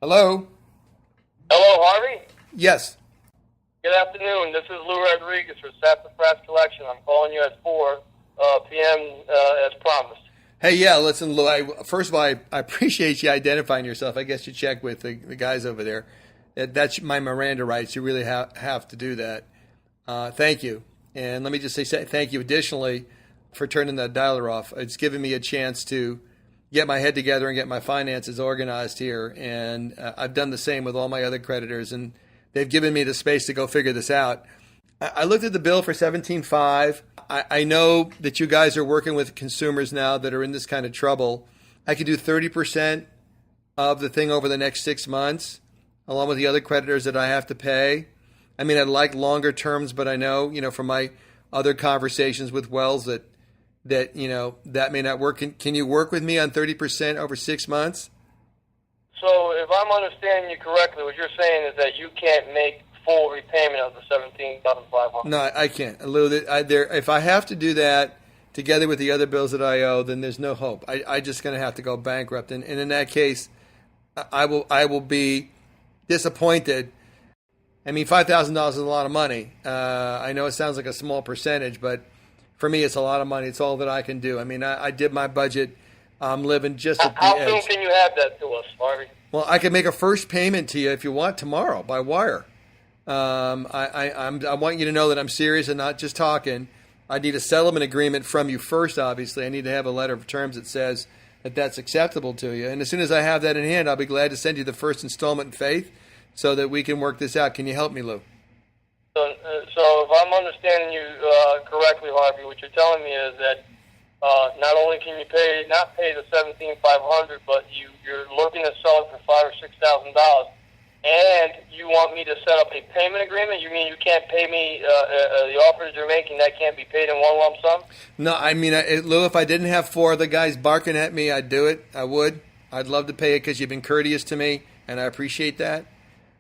Hello? Hello, Harvey. Yes. Good afternoon. This is Lou Rodriguez for Sassafras Collection. I'm calling you at 4 p.m. As promised. Hey, yeah, listen, Lou, first of all, I appreciate you identifying yourself. I guess you check with the guys over there. That's my Miranda rights. You really have to do that. Thank you. And let me just say thank you additionally for turning that dialer off. It's given me a chance to get my head together and get my finances organized here. And I've done the same with all my other creditors, and they've given me the space to go figure this out. I looked at the bill for 17.5. I know that you guys are working with consumers now that are in this kind of trouble. I could do 30% of the thing over the next 6 months, along with the other creditors that I have to pay. I mean, I'd like longer terms, but I know, from my other conversations with Wells that that may not work. Can you work with me on 30% over 6 months? So if I'm understanding you correctly, what you're saying is that you can't make full repayment of the $17,500. No, I can't. Lou, if I have to do that together with the other bills that I owe, then there's no hope. I just going to have to go bankrupt. And in that case, I will be disappointed. I mean, $5,000 is a lot of money. I know it sounds like a small percentage, but for me, it's a lot of money. It's all that I can do. I mean, I did my budget. I'm living just at the edge. How soon can you have that to us, Harvey? Well, I can make a first payment to you if you want tomorrow by wire. I want you to know that I'm serious and not just talking. I need a settlement agreement from you first, obviously. I need to have a letter of terms that says that that's acceptable to you. And as soon as I have that in hand, I'll be glad to send you the first installment in faith so that we can work this out. Can you help me, Lou? So if I'm understanding you correctly, Harvey, what you're telling me is that not only can you not pay the $17,500, but you're looking to sell it for $5,000 or $6,000, and you want me to set up a payment agreement. You mean you can't pay me the offers you're making? That can't be paid in one lump sum? No, I mean, Lou, if I didn't have four of the guys barking at me, I'd do it. I would. I'd love to pay it because you've been courteous to me, and I appreciate that.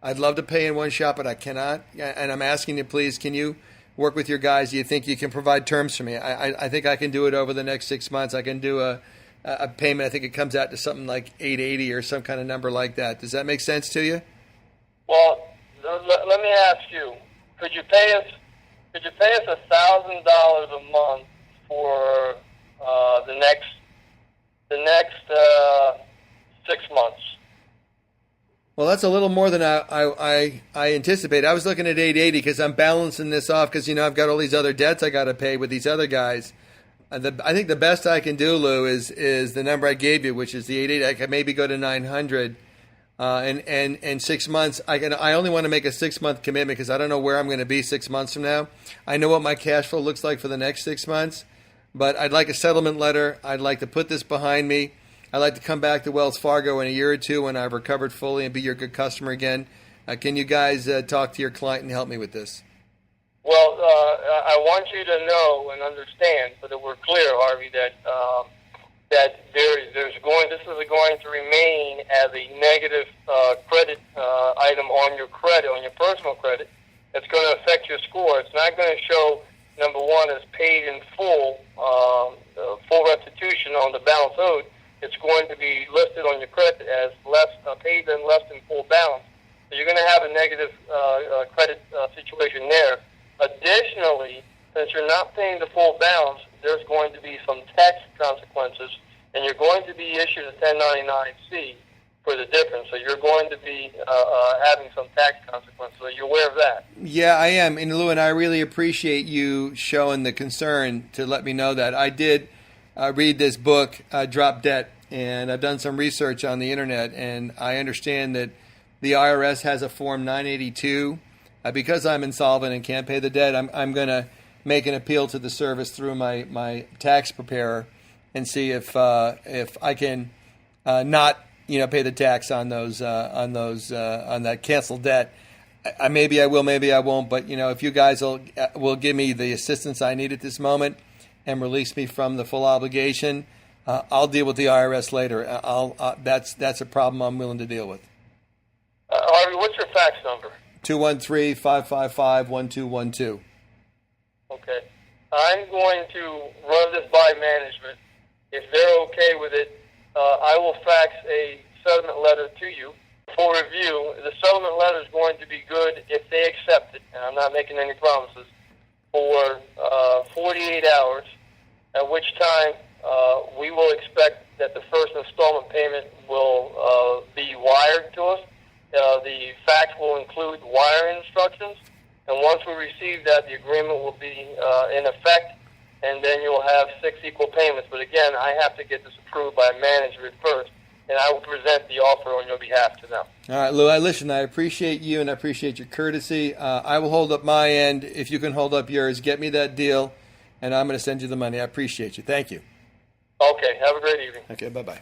I'd love to pay in one shot, but I cannot. And I'm asking you, please, can you work with your guys? Do you think you can provide terms for me? I think I can do it over the next 6 months. I can do a payment. I think it comes out to something like $880 or some kind of number like that. Does that make sense to you? Well, let me ask you: Could you pay us $1,000 a month for the next 6 months? Well, that's a little more than I anticipated. I was looking at $880 because I'm balancing this off because I've got all these other debts I got to pay with these other guys. I think the best I can do, Lou, is the number I gave you, which is the $880. I could maybe go to $900. And 6 months, I only want to make a 6 month commitment because I don't know where I'm going to be 6 months from now. I know what my cash flow looks like for the next 6 months, but I'd like a settlement letter. I'd like to put this behind me. I'd like to come back to Wells Fargo in a year or two when I've recovered fully and be your good customer again. Can you guys talk to your client and help me with this? Well, I want you to know and understand, so that we're clear, Harvey, that this is going to remain as a negative credit item on your credit, on your personal credit. It's going to affect your score. It's not going to show, number one, as paid in full, full restitution on the balance owed. It's going to be listed on your credit as paid and less than full balance. So you're going to have a negative credit situation there. Additionally, since you're not paying the full balance, there's going to be some tax consequences, and you're going to be issued a 1099-C for the difference. So you're going to be having some tax consequences. So you're aware of that? Yeah, I am. And Lou, and I really appreciate you showing the concern to let me know that. I did read this book, Drop Debt, and I've done some research on the internet, and I understand that the IRS has a Form 982. Because I'm insolvent and can't pay the debt, I'm going to make an appeal to the service through my tax preparer and see if I can not pay the tax on that canceled debt. Maybe I will, maybe I won't. But if you guys will give me the assistance I need at this moment and release me from the full obligation, I'll deal with the IRS later. That's a problem I'm willing to deal with. Harvey, what's your fax number? 213-555-1212. Okay. I'm going to run this by management. If they're okay with it, I will fax a settlement letter to you for review. The settlement letter is going to be good if they accept it, and I'm not making any promises, for 48 hours, at which time we will expect that the first installment payment will be wired to us. The fax will include wiring instructions, and once we receive that, the agreement will be in effect, and then you'll have 6 equal payments. But again, I have to get this approved by management first, and I will present the offer on your behalf to them. All right, Lou, listen, I appreciate you and I appreciate your courtesy. I will hold up my end. If you can hold up yours, get me that deal, and I'm going to send you the money. I appreciate you. Thank you. Okay, have a great evening. Okay, bye-bye.